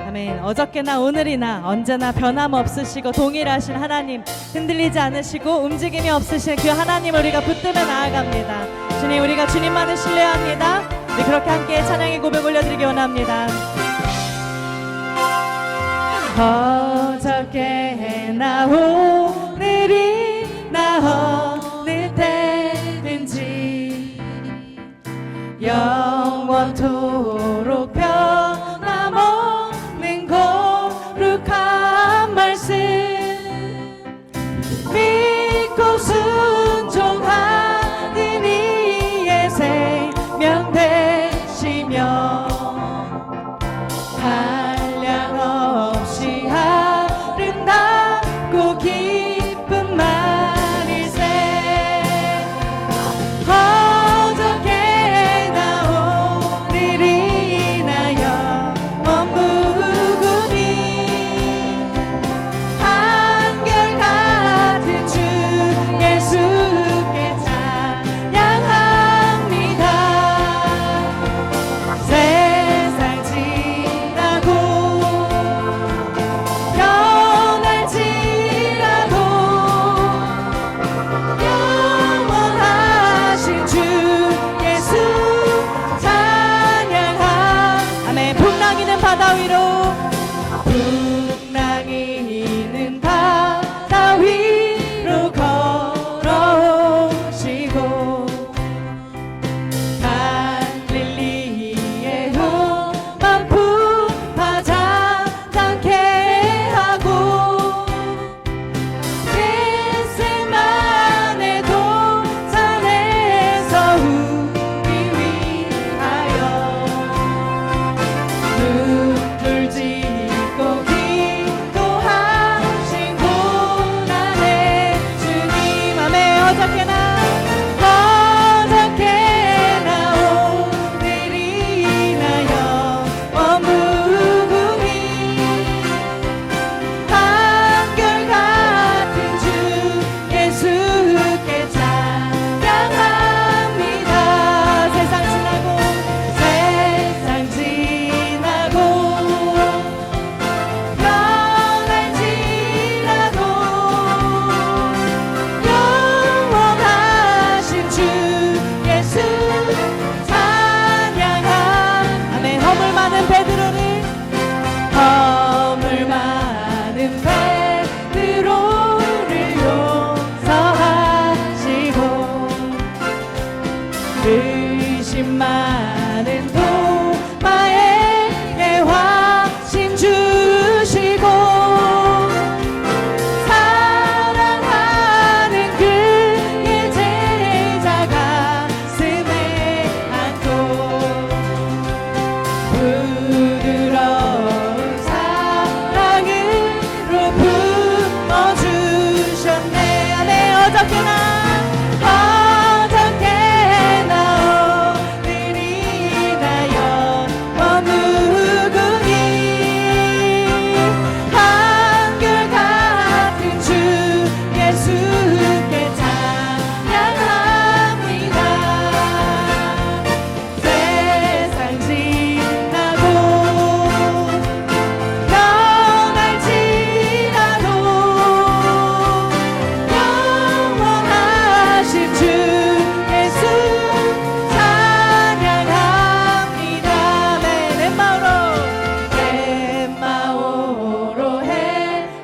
아멘. 어저께나 오늘이나 언제나 변함없으시고 동일하신 하나님, 흔들리지 않으시고 움직임이 없으신 그 하나님을 우리가 붙들어 나아갑니다. 주님, 우리가 주님만을 신뢰합니다. 우리 그렇게 함께 찬양의 고백 올려드리기 원합니다. 어저께나 오늘이나 어느 때든지 영원토록 변함없는 거룩한 말씀 믿고 순종하는 이의 생명 되시며 한량없이 아름답고 기쁜 말일세 바다 위로 풍랑이는 바다 위로 걸어오시고 갈릴리의 험한 풍파 잠잠케 하고 겟세마네 동산에서 우리 위하여 눈물 짓고 기도하신 고난의 주님 아멘. 어저께나 오늘이나 영원 무궁히 한결같은 주 예수께 찬양합니다. 세상 지나고 변할지라도 영원하신 주 예수 찬양하 아멘. 허물 많은 베드로를 용서하시고 의심 많은 도마에게 확신 주시고 사랑하는 그의 제자 가슴에 안고 부드러운 사랑으로 품어주셨네. 아멘. 어저께나 오늘이나 영원 무궁히 한결같은 주 예수께 찬양합니다. 세상 지나고 변할지라도 영원하신 주 예수 찬양합니다. 내 마음으로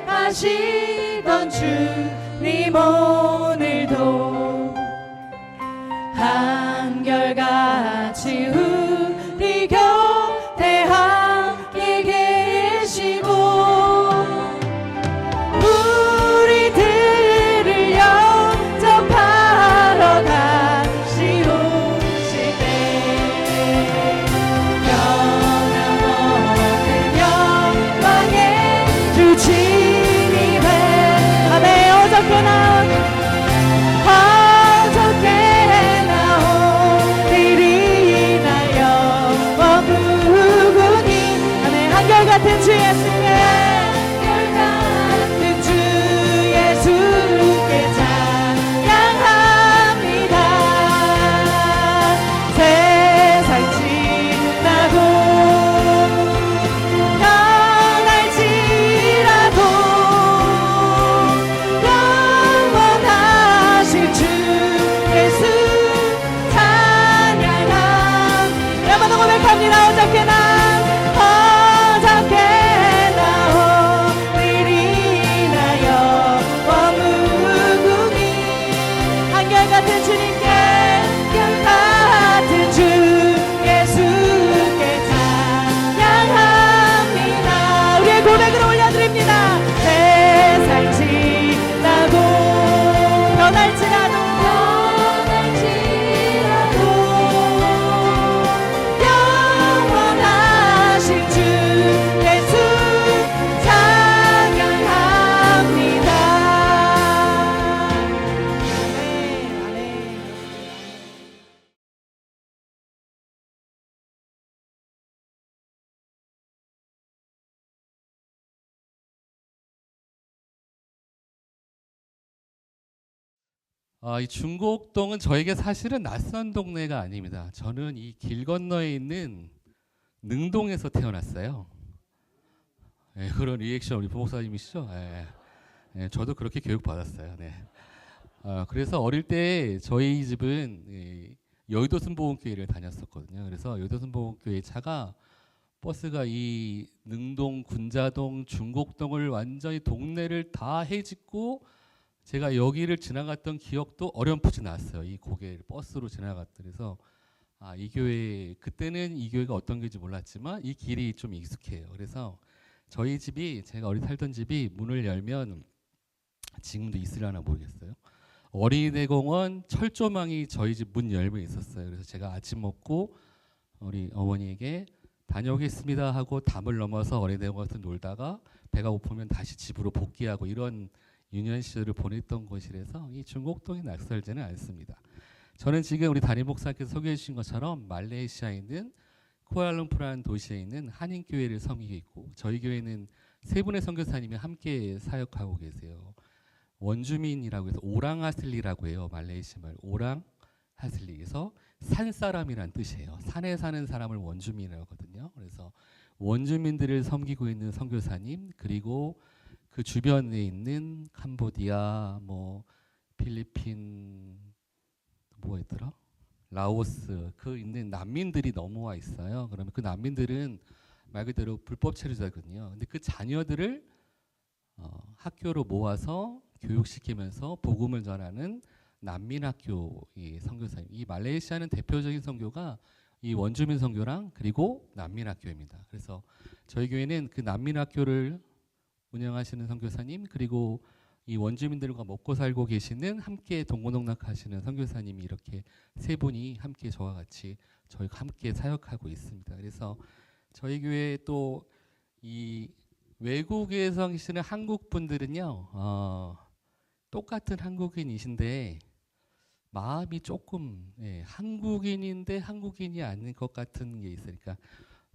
행하시던 주님 오늘도 한결같이 우리 곁에 함께 계시고 우리들을 영접하러 다시 오실 때 변함없는 영광의 주 주님의 아멘. 어저께나 오늘이나 찬양합니다. 어저께나 오늘이 나여 원무궁이 한결같은 주님께 같은 주 예수께 찬양합니다. 우리의 고백을 올려드립니다. 세상 지나고 변할지라도 영원하신 주 예수 찬양합니다. 아멘. 이 중곡동은 저에게 사실은 낯선 동네가 아닙니다. 저는 이 길 건너에 있는 능동에서 태어났어요. 네, 그런 리액션 우리 부목사님이시죠? 네. 네, 저도 그렇게 교육받았어요. 네. 그래서 어릴 때 저희 집은 여의도 순복음교회를 다녔었거든요. 그래서 여의도 순복음교회 차가 버스가 이 능동, 군자동, 중곡동을 완전히 동네를 다 헤집고 제가 여기를 지나갔던 기억도 어렴풋이 났어요. 이 고개를 버스로 지나갔다. 그래서 이 교회, 그때는 이 교회가 어떤 교회인지 몰랐지만 이 길이 좀 익숙해요. 그래서 저희 집이, 제가 어리 살던 집이 문을 열면 지금도 있으려나 모르겠어요. 어린이대공원 철조망이 저희 집 문 열면 있었어요. 그래서 제가 아침 먹고 우리 어머니에게 다녀오겠습니다 하고 담을 넘어서 어린이대공원에서 놀다가 배가 고프면 다시 집으로 복귀하고 이런 유년 시절을 보냈던 곳이라서 이 중곡동이 낯설지는 않습니다. 저는 지금 우리 담임 목사님께서 소개해 주신 것처럼 말레이시아에 있는 쿠알룸푸르라는 도시에 있는 한인교회를 섬기고 있고, 저희 교회는 세 분의 선교사님이 함께 사역하고 계세요. 원주민이라고 해서 오랑하슬리라고 해요. 말레이시아 말 오랑하슬리에서 산사람이란 뜻이에요. 산에 사는 사람을 원주민이라고 하거든요. 그래서 원주민들을 섬기고 있는 선교사님, 그리고 그 주변에 있는 캄보디아, 필리핀, 뭐가 있더라? 라오스, 그 있는 난민들이 넘어와 있어요. 그러면 그 난민들은 말 그대로 불법 체류자거든요. 근데 그 자녀들을 학교로 모아서 교육시키면서 복음을 전하는 난민학교 이 선교사님. 이 말레이시아는 대표적인 선교가 이 원주민 선교랑 그리고 난민학교입니다. 그래서 저희 교회는 그 난민학교를 운영하시는 선교사님, 그리고 이 원주민들과 먹고 살고 계시는 함께 동고농락하시는 선교사님이 이렇게 세 분이 함께 저와 같이 저희가 함께 사역하고 있습니다. 그래서 저희 교회 또 이 외국에서 계시는 한국 분들은요, 똑같은 한국인이신데 마음이 조금 한국인인데 한국인이 아닌 것 같은 게 있으니까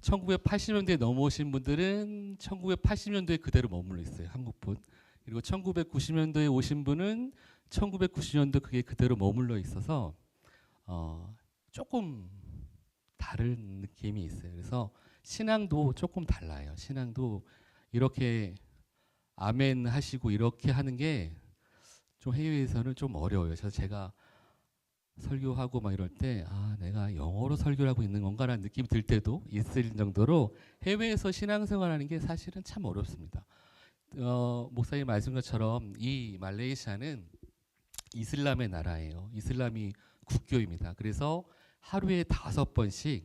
1980년대에 넘어오신 분들은 1980년도에 그대로 머물러 있어요. 한국분. 그리고 1990년도에 오신 분은 1990년도 그게 그대로 머물러 있어서 조금 다른 느낌이 있어요. 그래서 신앙도 조금 달라요. 신앙도 이렇게 아멘 하시고 이렇게 하는 게 좀 해외에서는 좀 어려워요. 그래서 제가 설교하고 막 이럴 때 내가 영어로 설교를 하고 있는 건가라는 느낌이 들 때도 있을 정도로 해외에서 신앙생활하는 게 사실은 참 어렵습니다. 목사님 말씀 것처럼 이 말레이시아는 이슬람의 나라예요. 이슬람이 국교입니다. 그래서 하루에 5번씩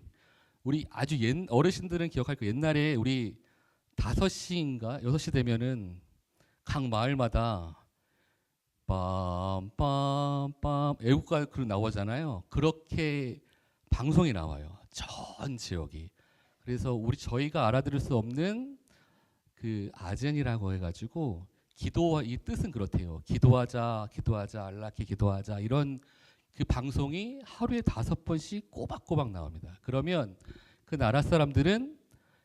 우리 아주 어르신들은 기억할 거예요. 옛날에 우리 5시인가 6시 되면은 각 마을마다 빰빰빰 애국가 그 나오잖아요. 그렇게 방송이 나와요. 전 지역이. 그래서 저희가 알아들을 수 없는 그 아젠이라고 해가지고 이 뜻은 그렇대요. 기도하자, 알라께 기도하자, 이런 그 방송이 하루에 5번씩 꼬박꼬박 나옵니다. 그러면 그 나라 사람들은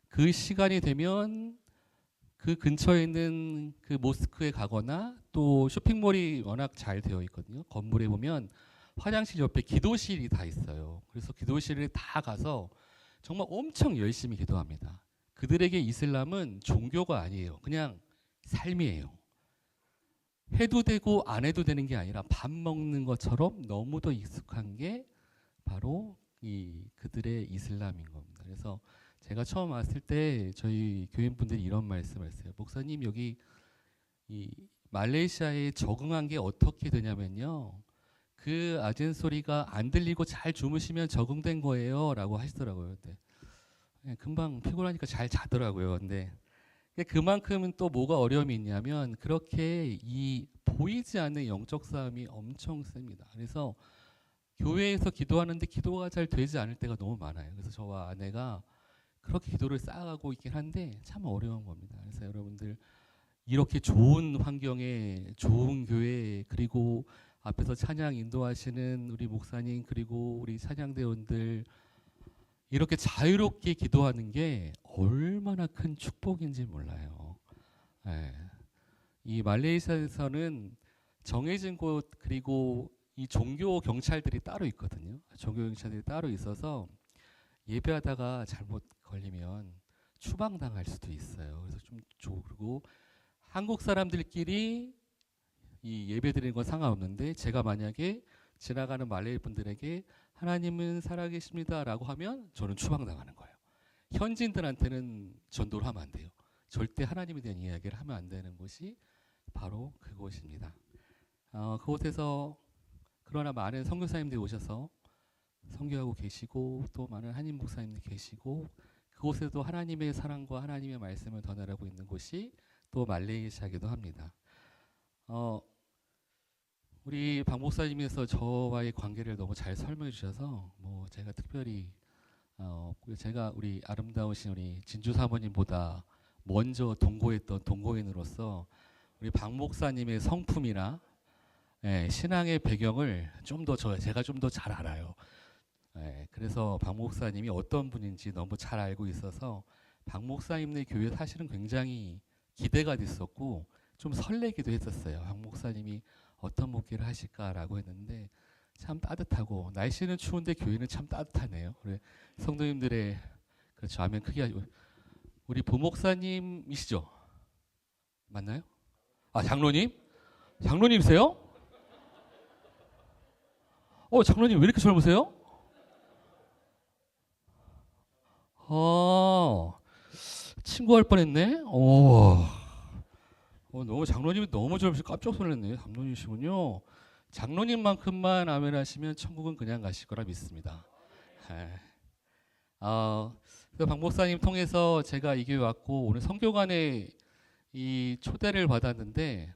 그 시간이 되면 그 근처에 있는 그 모스크에 가거나 또 쇼핑몰이 워낙 잘 되어 있거든요. 건물에 보면 화장실 옆에 기도실이 다 있어요. 그래서 기도실에 다 가서 정말 엄청 열심히 기도합니다. 그들에게 이슬람은 종교가 아니에요. 그냥 삶이에요. 해도 되고 안 해도 되는 게 아니라 밥 먹는 것처럼 너무도 익숙한 게 바로 그들의 이슬람인 겁니다. 그래서 제가 처음 왔을 때 저희 교인분들이 이런 말씀을 했어요. 목사님, 여기 이 말레이시아에 적응한 게 어떻게 되냐면요, 그 아젠 소리가 안 들리고 잘 주무시면 적응된 거예요 라고 하시더라고요. 근데 금방 피곤하니까 잘 자더라고요. 근데 그만큼은 또 뭐가 어려움이 있냐면, 그렇게 이 보이지 않는 영적 싸움이 엄청 셉니다. 그래서 교회에서 기도하는데 기도가 잘 되지 않을 때가 너무 많아요. 그래서 저와 아내가 그렇게 기도를 쌓아가고 있긴 한데 참 어려운 겁니다. 그래서 여러분들, 이렇게 좋은 환경에 좋은 교회, 그리고 앞에서 찬양 인도하시는 우리 목사님, 그리고 우리 찬양대원들, 이렇게 자유롭게 기도하는 게 얼마나 큰 축복인지 몰라요. 예. 이 말레이시아에서는 정해진 곳, 그리고 이 종교 경찰들이 따로 있거든요. 종교 경찰들이 따로 있어서 예배하다가 잘못 걸리면 추방당할 수도 있어요. 그래서 좀 그리고 한국 사람들끼리 이 예배 드리는 건 상관없는데, 제가 만약에 지나가는 말레이 분들에게 하나님은 살아계십니다 라고 하면 저는 추방당하는 거예요. 현지인들한테는 전도를 하면 안 돼요. 절대 하나님에 대한 이야기를 하면 안 되는 곳이 바로 그곳입니다. 그곳에서 그러나 많은 선교사님들이 오셔서 선교하고 계시고, 또 많은 한인 목사님들이 계시고, 그곳에도 하나님의 사랑과 하나님의 말씀을 전하고 있는 곳이 또 말레이시아이기도 합니다. 우리 박 목사님께서 저와의 관계를 너무 잘 설명해 주셔서 뭐 제가 특별히 제가 우리 아름다우신 우리 진주 사모님보다 먼저 동거했던 동거인으로서 우리 박 목사님의 성품이나 신앙의 배경을 제가 좀 더 잘 알아요. 그래서 박 목사님이 어떤 분인지 너무 잘 알고 있어서 박 목사님네 교회 사실은 굉장히 기대가 됐었고 좀 설레기도 했었어요. 박 목사님이 어떤 목회를 하실까라고 했는데 참 따뜻하고, 날씨는 추운데 교회는 참 따뜻하네요. 우리 성도님들의, 그렇죠, 아멘 크게 하시고. 우리 부목사님이시죠? 맞나요? 아, 장로님? 장로님이세요? 장로님 왜 이렇게 젊으세요? 친구할 뻔했네. 너무 장로님이 너무 젊으셔서 깜짝 놀랐네. 장로님이시군요. 장로님만큼만 아멘 하시면 천국은 그냥 가실 거라 믿습니다. 박 목사님 통해서 제가 이 교회 왔고, 오늘 선교관에 이 초대를 받았는데,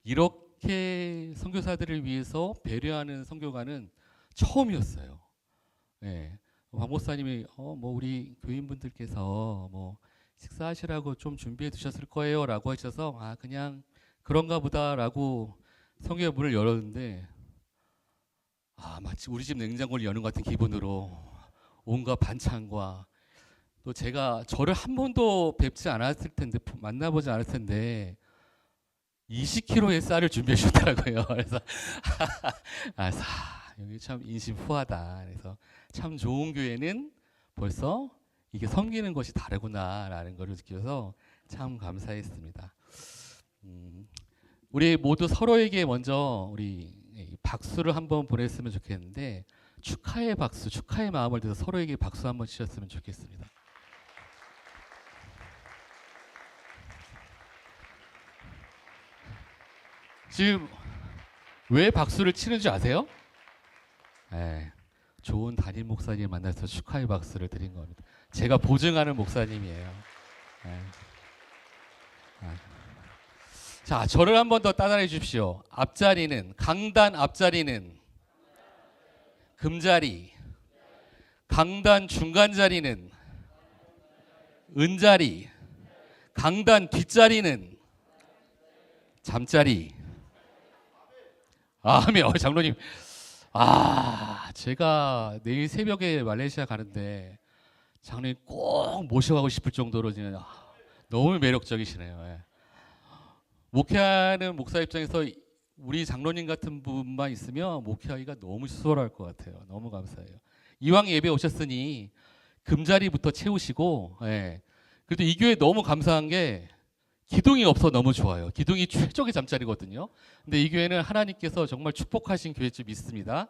이렇게 선교사들을 위해서 배려하는 선교관은 처음이었어요. 박 목사님이 뭐 우리 교인분들께서 뭐 식사하시라고 좀 준비해 두셨을 거예요라고 하셔서 그냥 그런가 보다라고 성경의 문을 열었는데, 마치 우리 집 냉장고를 여는 것 같은 기분으로 온갖 반찬과, 또 제가 저를 한 번도 뵙지 않았을 텐데, 만나보지 않았을 텐데 20kg의 쌀을 준비해 주셨더라고요. 그래서 여기 참 인심 후하다. 그래서 참 좋은 교회는 벌써 이게 섬기는 것이 다르구나라는 것을 느껴서 참 감사했습니다. 우리 모두 서로에게 먼저 우리 박수를 한번 보냈으면 좋겠는데, 축하의 박수, 축하의 마음을 들어서 서로에게 박수 한번 치셨으면 좋겠습니다. 지금 왜 박수를 치는지 아세요? 좋은 담임 목사님 만나서 축하의 박수를 드린 겁니다. 제가 보증하는 목사님이에요. 자, 저를 한 번 더 따라해 주십시오. 앞자리는, 강단 앞자리는 금자리, 강단 중간 자리는 은자리, 강단 뒷자리는 잠자리. 아멘. 장로님. 제가 내일 새벽에 말레이시아 가는데 장로님 꼭 모셔가고 싶을 정도로 너무 매력적이시네요. 목회하는 목사 입장에서 우리 장로님 같은 분만 있으면 목회하기가 너무 수월할 것 같아요. 너무 감사해요. 이왕 예배 오셨으니 금자리부터 채우시고, 그래도 이 교회 너무 감사한 게 기둥이 없어 너무 좋아요. 기둥이 최적의 잠자리거든요. 근데 이 교회는 하나님께서 정말 축복하신 교회줄 믿습니다.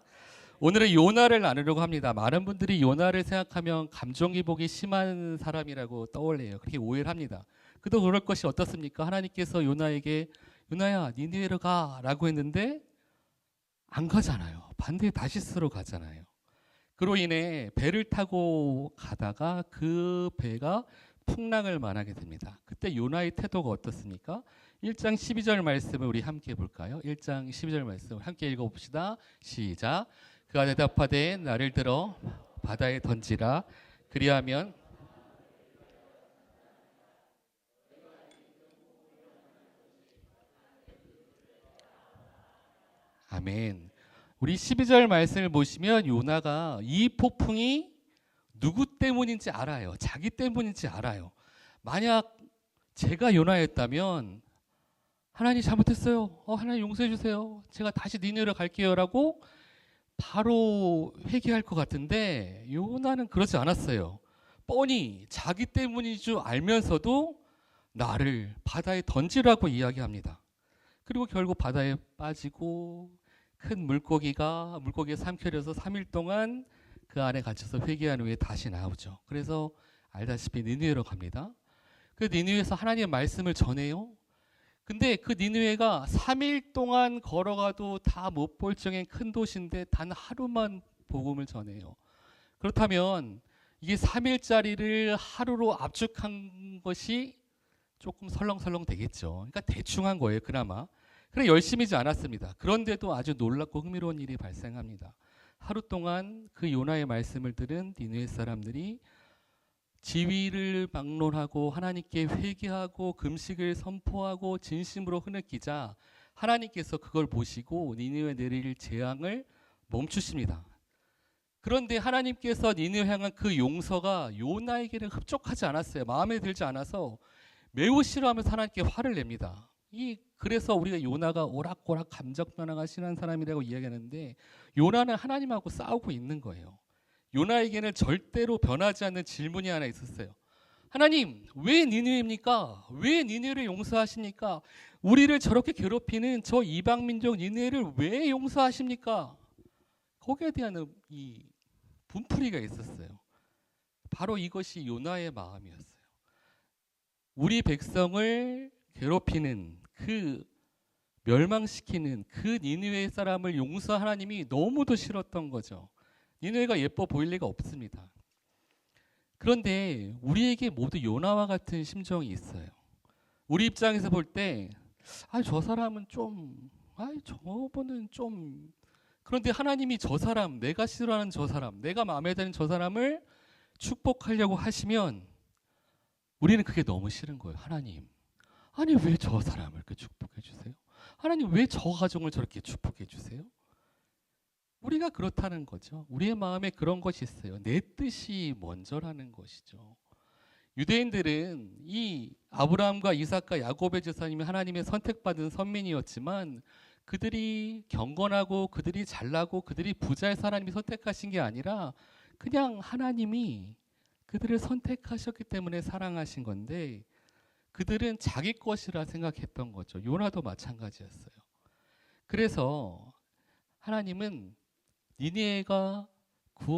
오늘은 요나를 나누려고 합니다. 많은 분들이 요나를 생각하면 감정 기복이 심한 사람이라고 떠올려요. 그렇게 오해를 합니다. 그도 그럴 것이 어떻습니까? 하나님께서 요나에게 요나야 니느웨로 가라고 했는데 안 가잖아요. 반대에 다시스로 가잖아요. 그로 인해 배를 타고 가다가 그 배가 풍랑을 만나게 됩니다. 그때 요나의 태도가 어떻습니까? 1장 12절 말씀을 우리 함께 볼까요? 1장 12절 말씀 함께 읽어봅시다. 시작. 그가 대답하되 나를 들어 바다에 던지라. 그리하면 아멘. 우리 12절 말씀을 보시면 요나가 이 폭풍이 누구 때문인지 알아요. 자기 때문인지 알아요. 만약 제가 요나였다면 하나님 잘못했어요. 하나님 용서해 주세요. 제가 다시 니느웨로 갈게요라고 바로 회개할 것 같은데 요나는 그러지 않았어요. 뻔히 자기 때문인 줄 알면서도 나를 바다에 던지라고 이야기합니다. 그리고 결국 바다에 빠지고 큰 물고기에 삼켜져서 3일 동안 그 안에 갇혀서 회개한 후에 다시 나오죠. 그래서 알다시피 니느웨로 갑니다. 그 니느웨에서 하나님의 말씀을 전해요. 근데 그 니느웨가 3일 동안 걸어가도 다 못 볼 정도의 큰 도시인데 단 하루만 복음을 전해요. 그렇다면 이게 3일짜리를 하루로 압축한 것이 조금 설렁설렁 되겠죠. 그러니까 대충 한 거예요, 그나마. 그래 열심히지 않았습니다. 그런데도 아주 놀랍고 흥미로운 일이 발생합니다. 하루 동안 그 요나의 말씀을 들은 니느웨 사람들이 지위를 막론하고 하나님께 회개하고 금식을 선포하고 진심으로 흐느끼자 하나님께서 그걸 보시고 니느웨에 내릴 재앙을 멈추십니다. 그런데 하나님께서 니느웨 향한 그 용서가 요나에게는 흡족하지 않았어요. 마음에 들지 않아서 매우 싫어하면서 하나님께 화를 냅니다. 그래서 우리가 요나가 오락고락 감정 변화가 심한 사람이라고 이야기하는데 요나는 하나님하고 싸우고 있는 거예요. 요나에게는 절대로 변하지 않는 질문이 하나 있었어요. 하나님, 왜 니느웨입니까? 왜 니느웨를 용서하십니까? 우리를 저렇게 괴롭히는 저 이방 민족 니느웨를 왜 용서하십니까? 거기에 대한 이 분풀이가 있었어요. 바로 이것이 요나의 마음이었어요. 우리 백성을 괴롭히는 멸망시키는 그 니느웨 사람을 용서 하나님이 너무도 싫었던 거죠. 니느웨가 예뻐 보일 리가 없습니다. 그런데 우리에게 모두 요나와 같은 심정이 있어요. 우리 입장에서 볼 때 저 사람은 좀 저분은 좀 그런데 하나님이 저 사람, 내가 싫어하는 저 사람, 내가 마음에 드는 저 사람을 축복하려고 하시면 우리는 그게 너무 싫은 거예요. 하나님, 아니 왜 저 사람을 그렇게 축복해 주세요? 하나님 왜 저 가정을 저렇게 축복해 주세요? 우리가 그렇다는 거죠. 우리의 마음에 그런 것이 있어요. 내 뜻이 먼저라는 것이죠. 유대인들은 이 아브라함과 이삭과 야곱의 제사님이 하나님의 선택받은 선민이었지만 그들이 경건하고 그들이 잘나고 그들이 부자의 하나님이 선택하신 게 아니라 그냥 하나님이 그들을 선택하셨기 때문에 사랑하신 건데 그들은 자기 것이라 생각했던 거죠. 요나도 마찬가지였어요. 그래서 하나님은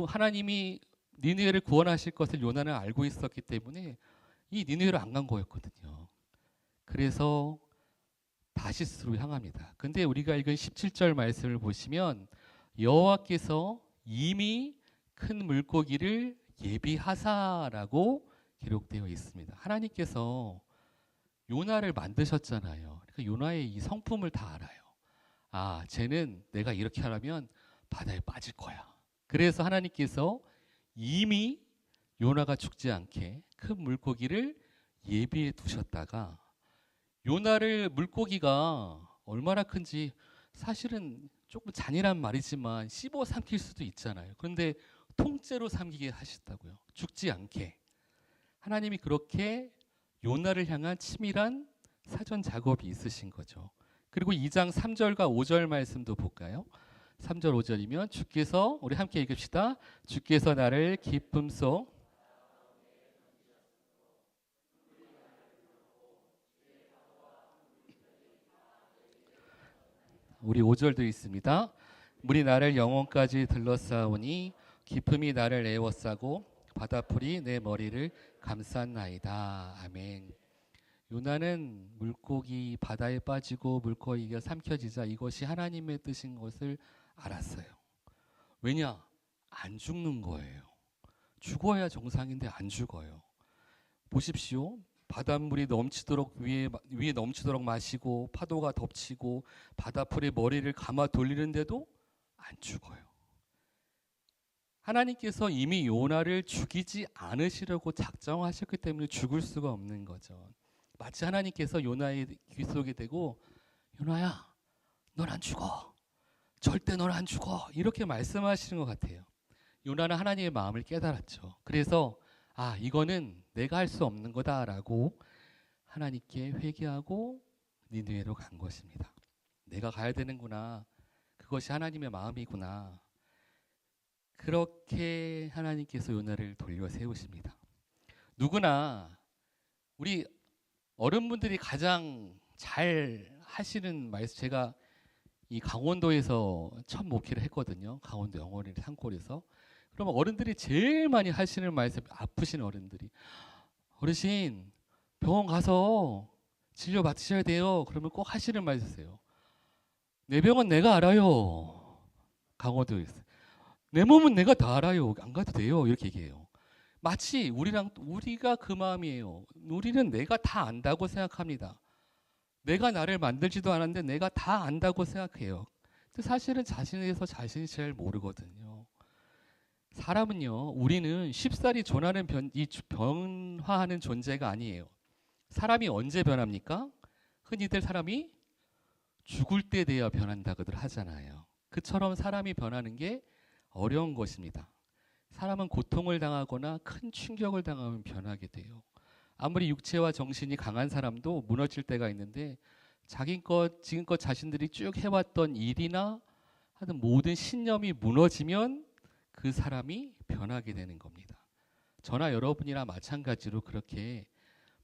하나님이 니느웨를 구원하실 것을 요나는 알고 있었기 때문에 이 니느웨를 안 간 거였거든요. 그래서 다시스로 향합니다. 근데 우리가 읽은 17절 말씀을 보시면 여호와께서 이미 큰 물고기를 예비하사라고 기록되어 있습니다. 하나님께서 요나를 만드셨잖아요. 그러니까 요나의 이 성품을 다 알아요. 쟤는 내가 이렇게 하라면 바다에 빠질 거야. 그래서 하나님께서 이미 요나가 죽지 않게 큰 물고기를 예비해 두셨다가 요나를 물고기가 얼마나 큰지 사실은 조금 잔인한 말이지만 씹어 삼킬 수도 있잖아요. 그런데 통째로 삼키게 하셨다고요. 죽지 않게. 하나님이 그렇게 요나를 향한 치밀한 사전 작업이 있으신 거죠. 그리고 2장 3절과 5절 말씀도 볼까요? 3절 5절이면 주께서 우리 함께 읽읍시다. 주께서 나를 기쁨 속 우리 5절도 있습니다. 물이 나를 영혼까지 들러싸오니 기품이 나를 애워싸고 바다풀이 내 머리를 감쌌나이다. 아멘. 요나는 물고기 바다에 빠지고 물고기가 삼켜지자 이것이 하나님의 뜻인 것을 알았어요. 왜냐? 안 죽는 거예요. 죽어야 정상인데 안 죽어요. 보십시오. 바닷물이 넘치도록 위에 넘치도록 마시고 파도가 덮치고 바다풀이 머리를 감아 돌리는데도 안 죽어요. 하나님께서 이미 요나를 죽이지 않으시려고 작정하셨기 때문에 죽을 수가 없는 거죠. 마치 하나님께서 요나의 귀 속에 대고 요나야, 넌 안 죽어. 절대 넌 안 죽어. 이렇게 말씀하시는 것 같아요. 요나는 하나님의 마음을 깨달았죠. 그래서 이거는 내가 할 수 없는 거다라고 하나님께 회개하고 니느웨로 간 것입니다. 내가 가야 되는구나. 그것이 하나님의 마음이구나. 그렇게 하나님께서 요나를 돌려 세우십니다. 누구나 우리 어른분들이 가장 잘 하시는 말씀, 제가 이 강원도에서 첫 목회를 했거든요. 강원도 영월의 산골에서. 그러면 어른들이 제일 많이 하시는 말씀, 아프신 어른들이 어르신 병원 가서 진료 받으셔야 돼요. 그러면 꼭 하시는 말씀이세요. 내 병은 내가 알아요. 강원도에서. 내 몸은 내가 다 알아요. 안 가도 돼요. 이렇게 얘기해요. 마치 우리가 그 마음이에요. 우리는 내가 다 안다고 생각합니다. 내가 나를 만들지도 않았는데 내가 다 안다고 생각해요. 근데 사실은 자신에서 자신이 잘 모르거든요. 사람은요, 우리는 쉽사리 변화하는 존재가 아니에요. 사람이 언제 변합니까? 흔히들 사람이 죽을 때 돼야 변한다고들 하잖아요. 그처럼 사람이 변하는 게 어려운 것입니다. 사람은 고통을 당하거나 큰 충격을 당하면 변하게 돼요. 아무리 육체와 정신이 강한 사람도 무너질 때가 있는데 지금껏 자신들이 쭉 해왔던 일이나 하여튼 모든 신념이 무너지면 그 사람이 변하게 되는 겁니다. 저나 여러분이나 마찬가지로 그렇게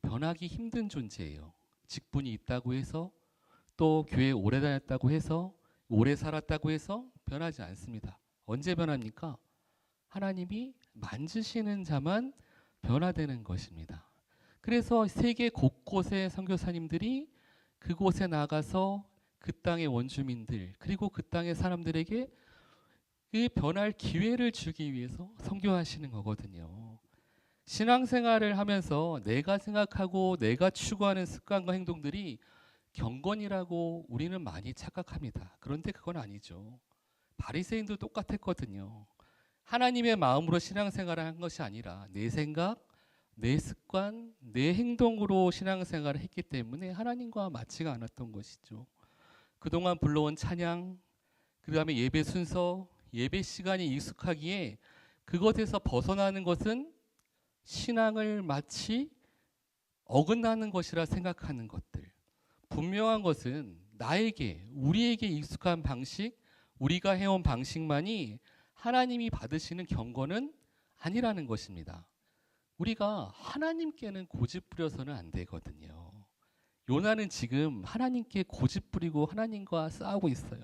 변하기 힘든 존재예요. 직분이 있다고 해서 또 교회 오래 다녔다고 해서 오래 살았다고 해서 변하지 않습니다. 언제 변합니까? 하나님이 만지시는 자만 변화되는 것입니다. 그래서 세계 곳곳의 선교사님들이 그곳에 나가서 그 땅의 원주민들 그리고 그 땅의 사람들에게 그 변할 기회를 주기 위해서 선교하시는 거거든요. 신앙생활을 하면서 내가 생각하고 내가 추구하는 습관과 행동들이 경건이라고 우리는 많이 착각합니다. 그런데 그건 아니죠. 바리새인도 똑같았거든요. 하나님의 마음으로 신앙생활을 한 것이 아니라 내 생각, 내 습관, 내 행동으로 신앙생활을 했기 때문에 하나님과 맞지가 않았던 것이죠. 그동안 불러온 찬양, 그 다음에 예배 순서, 예배 시간이 익숙하기에 그것에서 벗어나는 것은 신앙을 마치 어긋나는 것이라 생각하는 것들. 분명한 것은 우리에게 익숙한 방식, 우리가 해온 방식만이 하나님이 받으시는 경건은 아니라는 것입니다. 우리가 하나님께는 고집 부려서는 안 되거든요. 요나는 지금 하나님께 고집 부리고 하나님과 싸우고 있어요.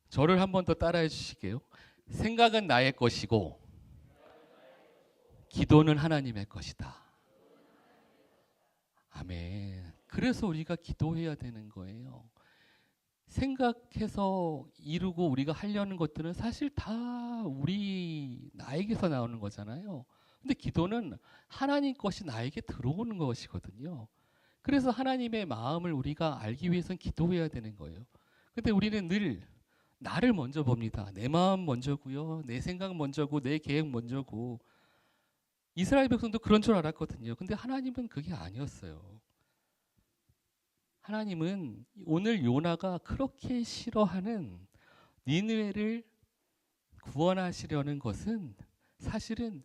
저를 한 번 더 따라해 주시게요. 생각은 나의 것이고 기도는 하나님의 것이다. 아멘. 그래서 우리가 기도해야 되는 거예요. 생각해서 이루고 우리가 하려는 것들은 사실 다 나에게서 나오는 거잖아요. 근데 기도는 하나님 것이 나에게 들어오는 것이거든요. 그래서 하나님의 마음을 우리가 알기 위해서는 기도해야 되는 거예요. 근데 우리는 늘 나를 먼저 봅니다. 내 마음 먼저고요. 내 생각 먼저고 내 계획 먼저고. 이스라엘 백성도 그런 줄 알았거든요. 근데 하나님은 그게 아니었어요. 하나님은 오늘 요나가 그렇게 싫어하는 니느웨를 구원하시려는 것은 사실은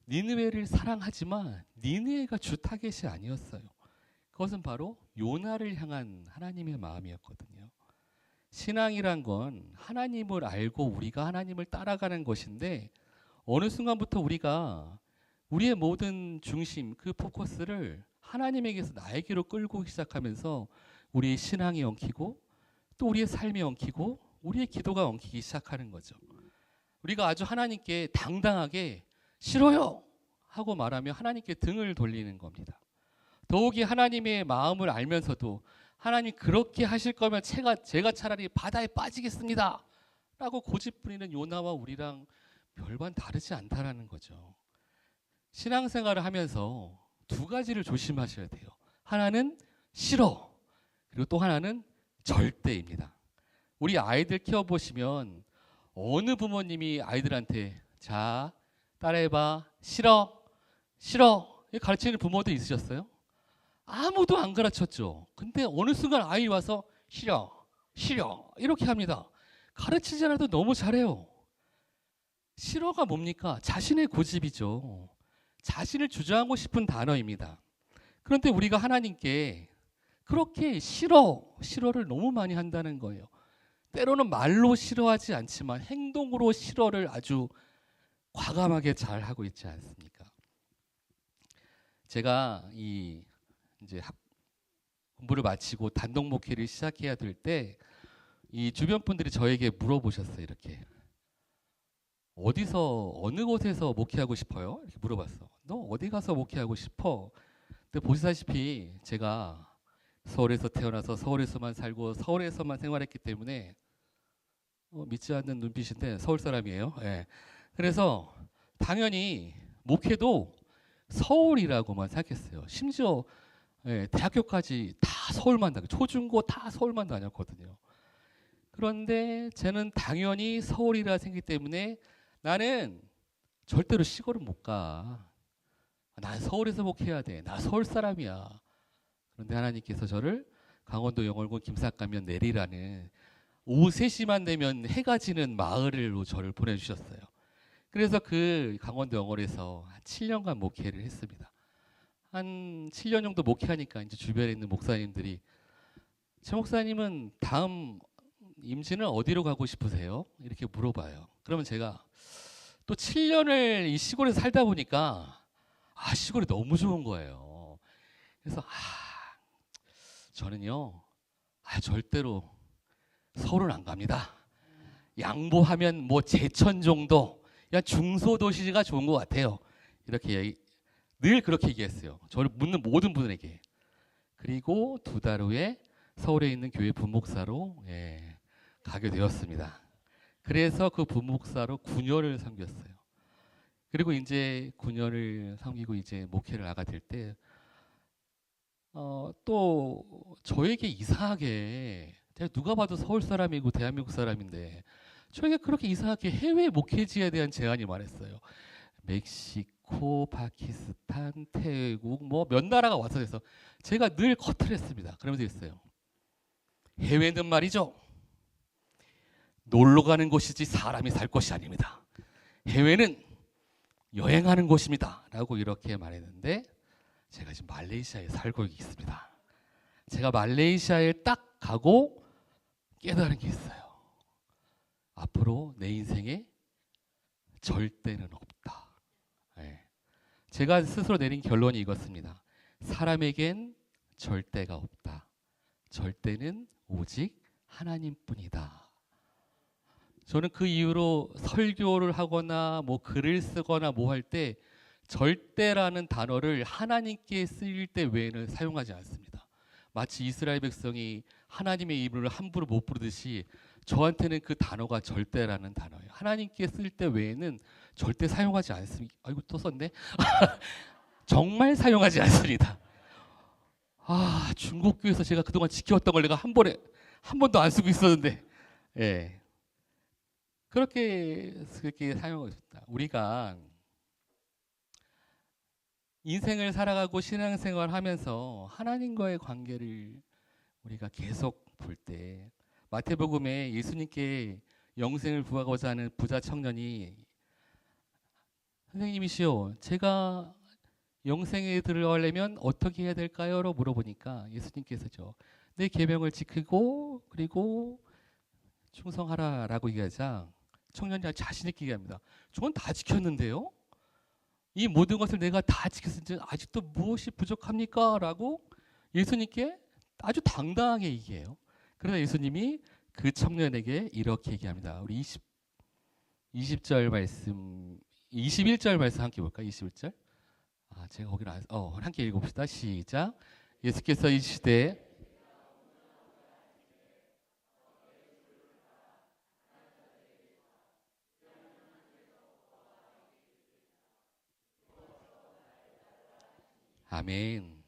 니느웨를 사랑하지만 니느웨가 주 타겟이 아니었어요. 그것은 바로 요나를 향한 하나님의 마음이었거든요. 신앙이란 건 하나님을 알고 우리가 하나님을 따라가는 것인데 어느 순간부터 우리가 우리의 모든 중심, 그 포커스를 하나님에게서 나에게로 끌고 시작하면서 우리의 신앙이 엉키고 또 우리의 삶이 엉키고 우리의 기도가 엉키기 시작하는 거죠. 우리가 아주 하나님께 당당하게 싫어요 하고 말하면 하나님께 등을 돌리는 겁니다. 더욱이 하나님의 마음을 알면서도 하나님 그렇게 하실 거면 제가 차라리 바다에 빠지겠습니다 라고 고집부리는 요나와 우리랑 별반 다르지 않다라는 거죠. 신앙생활을 하면서 두 가지를 조심하셔야 돼요. 하나는 싫어, 그리고 또 하나는 절대입니다. 우리 아이들 키워보시면 어느 부모님이 아이들한테 자 따라해봐 싫어 싫어 가르치는 부모도 있으셨어요? 아무도 안 가르쳤죠. 근데 어느 순간 아이 와서 싫어 싫어 이렇게 합니다. 가르치지 않아도 너무 잘해요. 싫어가 뭡니까? 자신의 고집이죠. 자신을 주장하고 싶은 단어입니다. 그런데 우리가 하나님께 그렇게 싫어를 너무 많이 한다는 거예요. 때로는 말로 싫어하지 않지만 행동으로 싫어를 아주 과감하게 잘 하고 있지 않습니까? 제가 이제 공부를 마치고 단독 목회를 시작해야 될 때 이 주변 분들이 저에게 물어보셨어요. 이렇게 어디서 어느 곳에서 목회하고 싶어요? 이렇게 물어봤어. 너 어디 가서 목회하고 싶어? 근데 보시다시피 제가 서울에서 태어나서 서울에서만 살고 서울에서만 생활했기 때문에 믿지 않는 눈빛인데 서울 사람이에요. 예. 그래서 당연히 목회도 서울이라고만 생각했어요. 심지어 대학교까지 다 서울만 다녔고 초중고 다 서울만 다녔거든요. 그런데 저는 당연히 서울이라 생각했기 때문에 나는 절대로 시골은 못 가. 난 서울에서 목회해야 돼. 나 서울 사람이야. 그런데 하나님께서 저를 강원도 영월군 김삿가면 내리라는 오후 3시만 되면 해가 지는 마을로 저를 보내주셨어요. 그래서 그 강원도 영월에서 한 7년간 목회를 했습니다. 한 7년 정도 목회하니까 이제 주변에 있는 목사님들이 최 목사님은 다음 임진을 어디로 가고 싶으세요? 이렇게 물어봐요. 그러면 제가 또 7년을 이 시골에 살다 보니까 시골이 너무 좋은 거예요. 그래서 저는요 절대로 서울은 안 갑니다. 양보하면 뭐 제천 정도 그냥 중소도시가 좋은 것 같아요. 이렇게 늘 그렇게 얘기했어요. 저를 묻는 모든 분에게. 그리고 2달 후에 서울에 있는 교회 부목사로 가게 되었습니다. 그래서 그 부목사로 9년을 섬겼어요. 그리고 이제 9년을 섬기고 이제 목회를 나가게 될 때 또 저에게 이상하게 제가 누가 봐도 서울 사람이고 대한민국 사람인데 저에게 그렇게 이상하게 해외 목회지에 대한 제안이 많았어요. 멕시코, 파키스탄, 태국 뭐 몇 나라가 와서 해서 제가 늘 커트를 했습니다. 그러면서 했어요. 해외는 말이죠. 놀러 가는 곳이지 사람이 살 곳이 아닙니다. 해외는 여행하는 곳입니다. 라고 이렇게 말했는데 제가 지금 말레이시아에 살고 있습니다. 제가 말레이시아에 딱 가고 깨달은 게 있어요. 앞으로 내 인생에 절대는 없다. 제가 스스로 내린 결론이 이것입니다. 사람에겐 절대가 없다. 절대는 오직 하나님뿐이다. 저는 그 이후로 설교를 하거나 뭐 글을 쓰거나 뭐 할 때 절대라는 단어를 하나님께 쓰일 때 외에는 사용하지 않습니다. 마치 이스라엘 백성이 하나님의 이름을 함부로 못 부르듯이 저한테는 그 단어가 절대라는 단어예요. 하나님께 쓸 때 외에는 절대 사용하지 않습니다. 아이고 또 썼네. 정말 사용하지 않습니다. 중국교에서 제가 그동안 지켜왔던 걸 내가 한 번도 안 쓰고 있었는데 그렇게 사용하고 있습니다. 우리가 인생을 살아가고 신앙생활 하면서 하나님과의 관계를 우리가 계속 볼 때 마태복음에 예수님께 영생을 구하고자 하는 부자 청년이 선생님이시여 제가 영생에 들어가려면 어떻게 해야 될까요? 라고 물어보니까 예수님께서죠. 내 계명을 지키고 그리고 충성하라 라고 얘기하자 청년이 자신 있게 얘기합니다. 저건 다 지켰는데요? 이 모든 것을 내가 다 지켰는데 아직도 무엇이 부족합니까? 라고 예수님께 아주 당당하게 얘기해요. 그러나 예수님이 그 청년에게 이렇게 얘기합니다. 우리 20절 말씀, 21절 말씀 함께 볼까요? 21절. 제가 거기를 함께 읽어봅시다. 시작. 예수께서 이 시대에 아멘.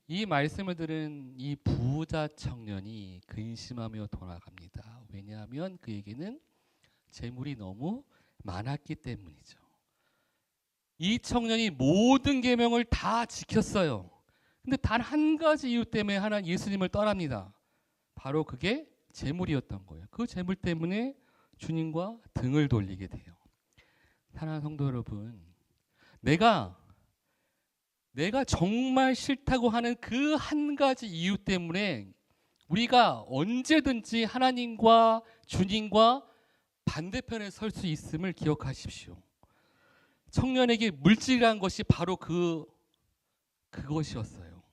이 말씀을 들은 이 부자 청년이 근심하며 돌아갑니다. 왜냐하면 그에게는 재물이 너무 많았기 때문이죠. 이 청년이 모든 계명을 다 지켰어요. 근데 단 한 가지 이유 때문에 하나님 예수님을 떠납니다. 바로 그게 재물이었던 거예요. 그 재물 때문에 주님과 등을 돌리게 돼요. 사랑하는 성도 여러분, 내가 정말 싫다고 하는 그 한 가지 이유 때문에 우리가 언제든지 하나님과 주님과 반대편에 설 수 있음을 기억하십시오. 청년에게 물질이라는 것이 바로 그것이었어요.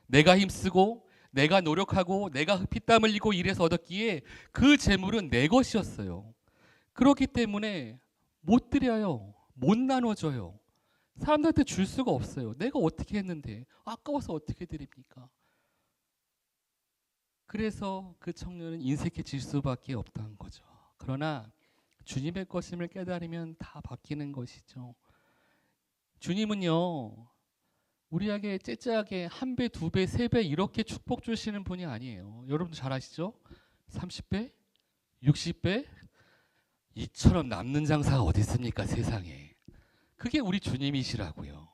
내가 힘쓰고 내가 노력하고 내가 피땀 흘리고 일해서 얻었기에 그 재물은 내 것이었어요. 그렇기 때문에 못 드려요. 못 나눠줘요. 사람들한테 줄 수가 없어요. 내가 어떻게 했는데 아까워서 어떻게 드립니까? 그래서 그 청년은 인색해질 수밖에 없다는 거죠. 그러나 주님의 것임을 깨달으면 다 바뀌는 것이죠. 주님은요, 우리에게 째째하게 1배, 2배, 3배 이렇게 축복 주시는 분이 아니에요. 여러분도 잘 아시죠? 30배? 60배? 이처럼 남는 장사가 어디 있습니까, 세상에. 그게 우리 주님이시라고요.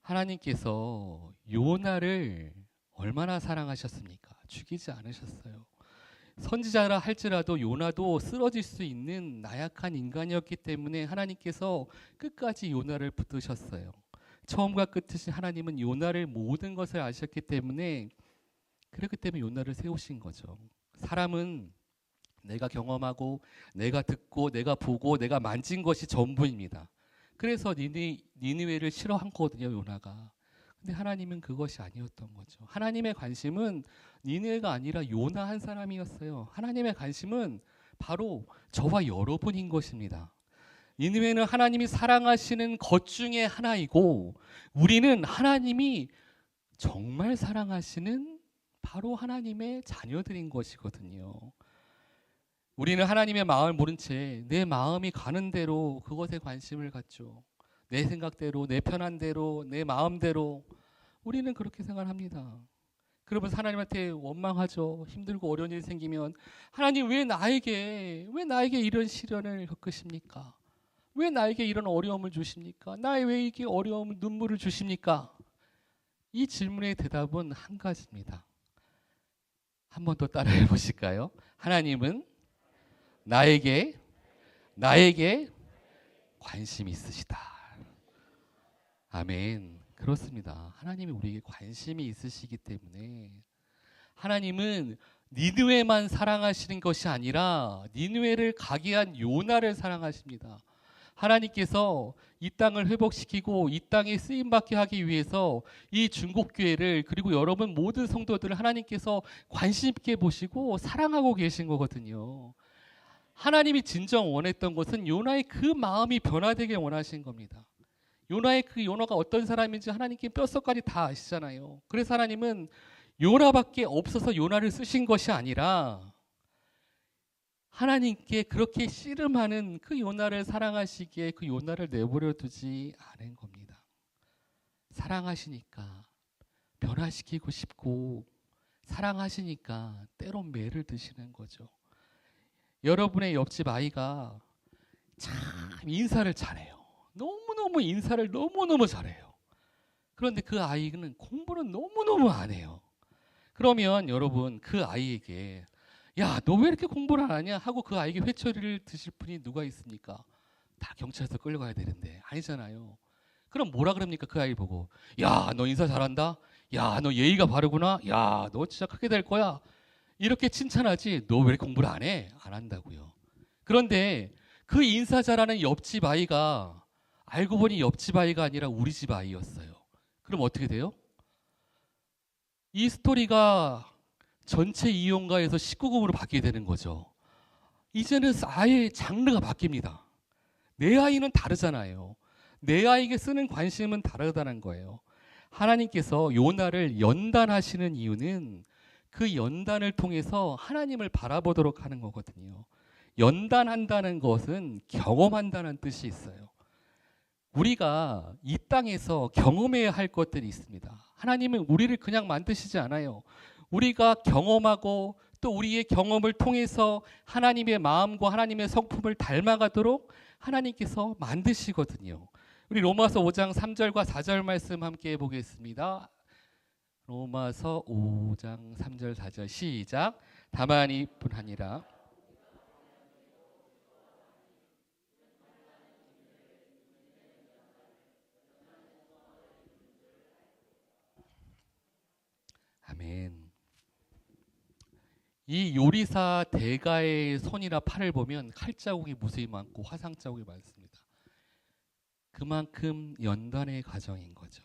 하나님께서 요나를 얼마나 사랑하셨습니까? 죽이지 않으셨어요. 선지자라 할지라도 요나도 쓰러질 수 있는 나약한 인간이었기 때문에 하나님께서 끝까지 요나를 붙드셨어요. 처음과 끝이신 하나님은 요나를 모든 것을 아셨기 때문에 그렇기 때문에 요나를 세우신 거죠. 사람은 내가 경험하고 내가 듣고 내가 보고 내가 만진 것이 전부입니다. 그래서 니느웨를 싫어한 거거든요, 요나가. 근데 하나님은 그것이 아니었던 거죠. 하나님의 관심은 니느웨가 아니라 요나 한 사람이었어요. 하나님의 관심은 바로 저와 여러분인 것입니다. 니느웨는 하나님이 사랑하시는 것 중에 하나이고 우리는 하나님이 정말 사랑하시는 바로 하나님의 자녀들인 것이거든요. 우리는 하나님의 마음을 모른 채 내 마음이 가는 대로 그것에 관심을 갖죠. 내 생각대로, 내 편한 대로, 내 마음대로 우리는 그렇게 생각합니다. 그러면서 하나님한테 원망하죠. 힘들고 어려운 일이 생기면 하나님 왜 나에게 이런 시련을 겪으십니까? 왜 나에게 이런 어려움을 주십니까? 나에 왜 이게 어려움을 눈물을 주십니까? 이 질문의 대답은 한 가지입니다. 한 번 더 따라해 보실까요? 하나님은 나에게 관심이 있으시다. 아멘. 그렇습니다. 하나님이 우리에게 관심이 있으시기 때문에 하나님은 니느웨만 사랑하시는 것이 아니라 니느웨를 가게 한 요나를 사랑하십니다. 하나님께서 이 땅을 회복시키고 이 땅에 쓰임받게 하기 위해서 이 중국교회를 그리고 여러분 모든 성도들을 하나님께서 관심 있게 보시고 사랑하고 계신 거거든요. 하나님이 진정 원했던 것은 요나의 그 마음이 변화되게 원하신 겁니다. 요나가 어떤 사람인지 하나님께 뼛속까지 다 아시잖아요. 그래서 하나님은 요나밖에 없어서 요나를 쓰신 것이 아니라 하나님께 그렇게 씨름하는 그 요나를 사랑하시기에 그 요나를 내버려 두지 않은 겁니다. 사랑하시니까 변화시키고 싶고 사랑하시니까 때론 매를 드시는 거죠. 여러분의 옆집 아이가 참 인사를 잘해요. 너무너무 인사를 너무너무 잘해요. 그런데 그 아이는 공부는 너무너무 안 해요. 그러면 여러분 그 아이에게 야, 너 왜 이렇게 공부를 안 하냐? 하고 그 아이에게 회초리를 드실 분이 누가 있습니까? 다 경찰서 끌려가야 되는데 아니잖아요. 그럼 뭐라 그럽니까? 그 아이 보고 야, 너 인사 잘한다? 야, 너 예의가 바르구나? 야, 너 진짜 크게 될 거야? 이렇게 칭찬하지 너 왜 이렇게 공부를 안 해? 안 한다고요. 그런데 그 인사 잘하는 옆집 아이가 알고 보니 옆집 아이가 아니라 우리 집 아이였어요. 그럼 어떻게 돼요? 이 스토리가 전체 이용가에서 19금으로 바뀌게 되는 거죠. 이제는 아예 장르가 바뀝니다. 내 아이는 다르잖아요. 내 아이에게 쓰는 관심은 다르다는 거예요. 하나님께서 요나를 연단하시는 이유는 그 연단을 통해서 하나님을 바라보도록 하는 거거든요. 연단한다는 것은 경험한다는 뜻이 있어요. 우리가 이 땅에서 경험해야 할 것들이 있습니다. 하나님은 우리를 그냥 만드시지 않아요. 우리가 경험하고 또 우리의 경험을 통해서 하나님의 마음과 하나님의 성품을 닮아가도록 하나님께서 만드시거든요. 우리 로마서 5장 3절과 4절 말씀 함께 보겠습니다. 로마서 5장 3절 4절 시작. 다만 이뿐 아니라 아멘. 이 요리사 대가의 손이나 팔을 보면 칼자국이 무수히 많고 화상자국이 많습니다. 그만큼 연단의 과정인 거죠.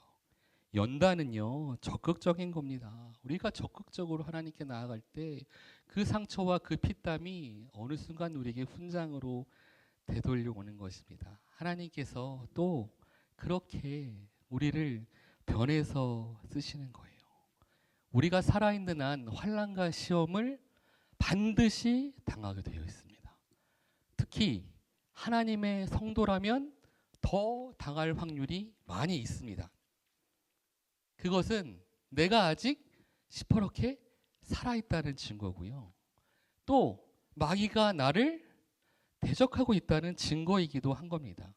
연단은요, 적극적인 겁니다. 우리가 적극적으로 하나님께 나아갈 때 그 상처와 그 피땀이 어느 순간 우리에게 훈장으로 되돌려 오는 것입니다. 하나님께서 또 그렇게 우리를 변해서 쓰시는 거예요. 우리가 살아있는 한 환난과 시험을 반드시 당하게 되어 있습니다. 특히 하나님의 성도라면 더 당할 확률이 많이 있습니다. 그것은 내가 아직 시퍼렇게 살아있다는 증거고요. 또 마귀가 나를 대적하고 있다는 증거이기도 한 겁니다.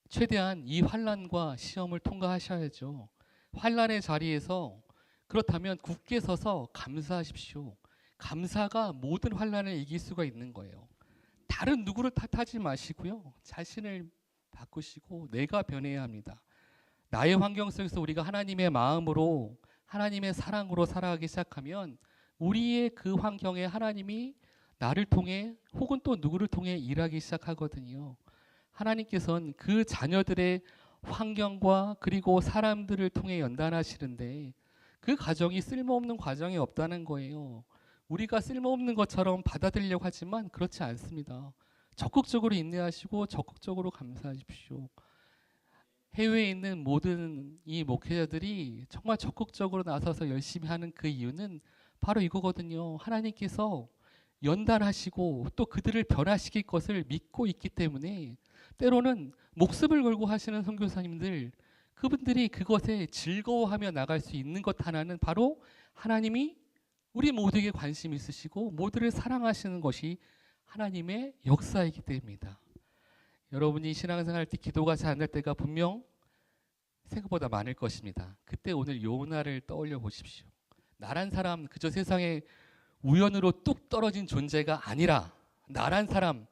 최대한 이 환난과 시험을 통과하셔야죠. 환난의 자리에서 그렇다면 굳게 서서 감사하십시오. 감사가 모든 환난을 이길 수가 있는 거예요. 다른 누구를 탓하지 마시고요. 자신을 바꾸시고 내가 변해야 합니다. 나의 환경 속에서 우리가 하나님의 마음으로 하나님의 사랑으로 살아가기 시작하면 우리의 그 환경에 하나님이 나를 통해 혹은 또 누구를 통해 일하기 시작하거든요. 하나님께서는 그 자녀들의 환경과 그리고 사람들을 통해 연단하시는데 그 과정이 쓸모없는 과정이 없다는 거예요. 우리가 쓸모없는 것처럼 받아들이려고 하지만 그렇지 않습니다. 적극적으로 인내하시고 적극적으로 감사하십시오. 해외에 있는 모든 이 목회자들이 정말 적극적으로 나서서 열심히 하는 그 이유는 바로 이거거든요. 하나님께서 연단하시고 또 그들을 변화시킬 것을 믿고 있기 때문에 때로는 목숨을 걸고 하시는 선교사님들, 그분들이 그것에 즐거워하며 나갈 수 있는 것 하나는 바로 하나님이 우리 모두에게 관심 있으시고 모두를 사랑하시는 것이 하나님의 역사이기 때문입니다. 여러분이 신앙생활 할 때 기도가 잘 안 될 때가 분명 생각보다 많을 것입니다. 그때 오늘 요나를 떠올려 보십시오. 나란 사람 그저 세상에 우연으로 뚝 떨어진 존재가 아니라 나란 사람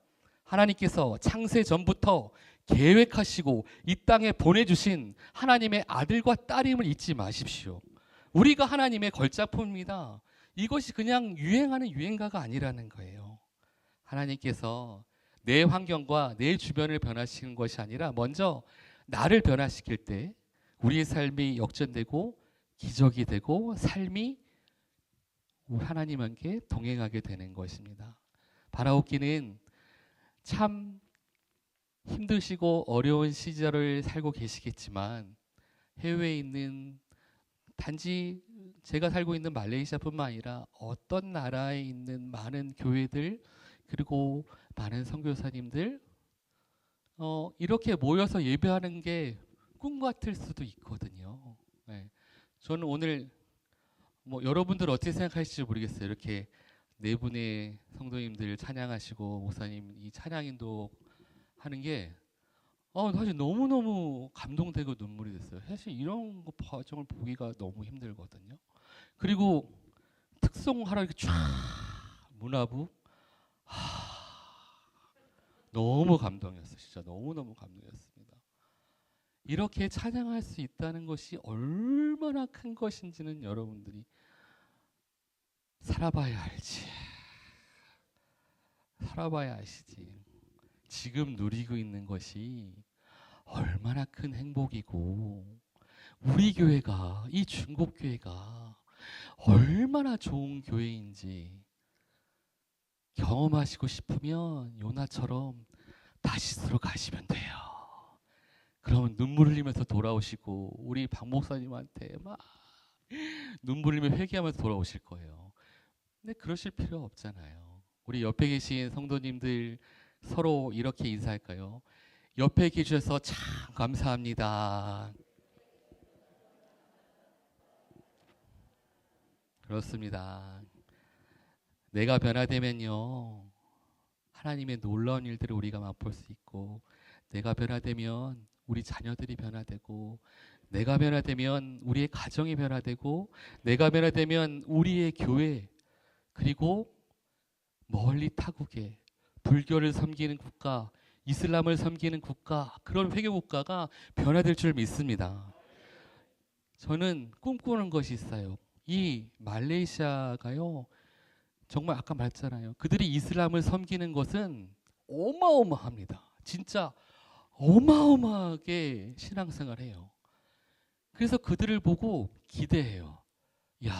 하나님께서 창세 전부터 계획하시고 이 땅에 보내주신 하나님의 아들과 딸임을 잊지 마십시오. 우리가 하나님의 걸작품입니다. 이것이 그냥 유행하는 유행가가 아니라는 거예요. 하나님께서 내 환경과 내 주변을 변화시키는 것이 아니라 먼저 나를 변화시킬 때 우리의 삶이 역전되고 기적이 되고 삶이 하나님께 동행하게 되는 것입니다. 바라옵기는 참 힘드시고 어려운 시절을 살고 계시겠지만 해외에 있는 단지 제가 살고 있는 말레이시아뿐만 아니라 어떤 나라에 있는 많은 교회들 그리고 많은 선교사님들 이렇게 모여서 예배하는 게 꿈 같을 수도 있거든요. 네. 저는 오늘 여러분들 어떻게 생각하실지 모르겠어요. 이렇게 네 분의 성도님들 찬양하시고 목사님 이 찬양인도 하는 게 사실 너무너무 감동되고 눈물이 됐어요. 사실 이런 과정을 보기가 너무 힘들거든요. 그리고 특송하러 이렇게 쫙 문화부 너무 감동이었어요. 진짜 너무너무 감동이었습니다. 이렇게 찬양할 수 있다는 것이 얼마나 큰 것인지는 여러분들이 살아봐야 알지. 살아봐야 아시지. 지금 누리고 있는 것이 얼마나 큰 행복이고 우리 교회가 이 중국 교회가 얼마나 좋은 교회인지 경험하시고 싶으면 요나처럼 다시스로 가시면 돼요. 그러면 눈물 흘리면서 돌아오시고 우리 박 목사님한테 막 눈물 흘리며 회개하면서 돌아오실 거예요. 근데 그러실 필요 없잖아요. 우리 옆에 계신 성도님들 서로 이렇게 인사할까요? 옆에 계셔서 참 감사합니다. 그렇습니다. 내가 변화되면요, 하나님의 놀라운 일들을 우리가 맛볼 수 있고, 내가 변화되면 우리 자녀들이 변화되고, 내가 변화되면 우리의 가정이 변화되고, 내가 변화되면 우리의 교회, 그리고 멀리 타국에 불교를 섬기는 국가, 이슬람을 섬기는 국가, 그런 회교 국가가 변화될 줄 믿습니다. 저는 꿈꾸는 것이 있어요. 이 말레이시아가요, 정말 아까 말했잖아요. 그들이 이슬람을 섬기는 것은 어마어마합니다. 진짜 어마어마하게 신앙생활해요. 그래서 그들을 보고 기대해요. 야,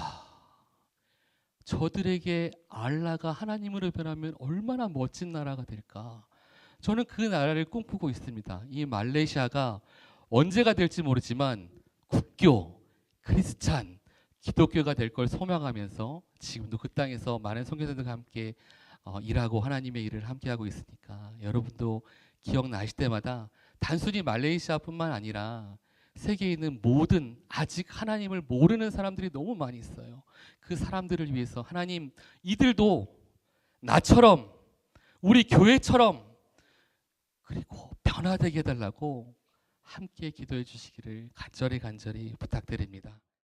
저들에게 알라가 하나님으로 변하면 얼마나 멋진 나라가 될까. 저는 그 나라를 꿈꾸고 있습니다. 이 말레이시아가 언제가 될지 모르지만 국교, 크리스찬, 기독교가 될 걸 소망하면서 지금도 그 땅에서 많은 선교사들과 함께 일하고 하나님의 일을 함께 하고 있으니까 여러분도 기억나실 때마다 단순히 말레이시아뿐만 아니라 세계에 있는 모든 아직 하나님을 모르는 사람들이 너무 많이 있어요. 그 사람들을 위해서 하나님, 이들도 나처럼 우리 교회처럼 그리고 변화되게 해달라고 함께 기도해 주시기를 간절히 부탁드립니다.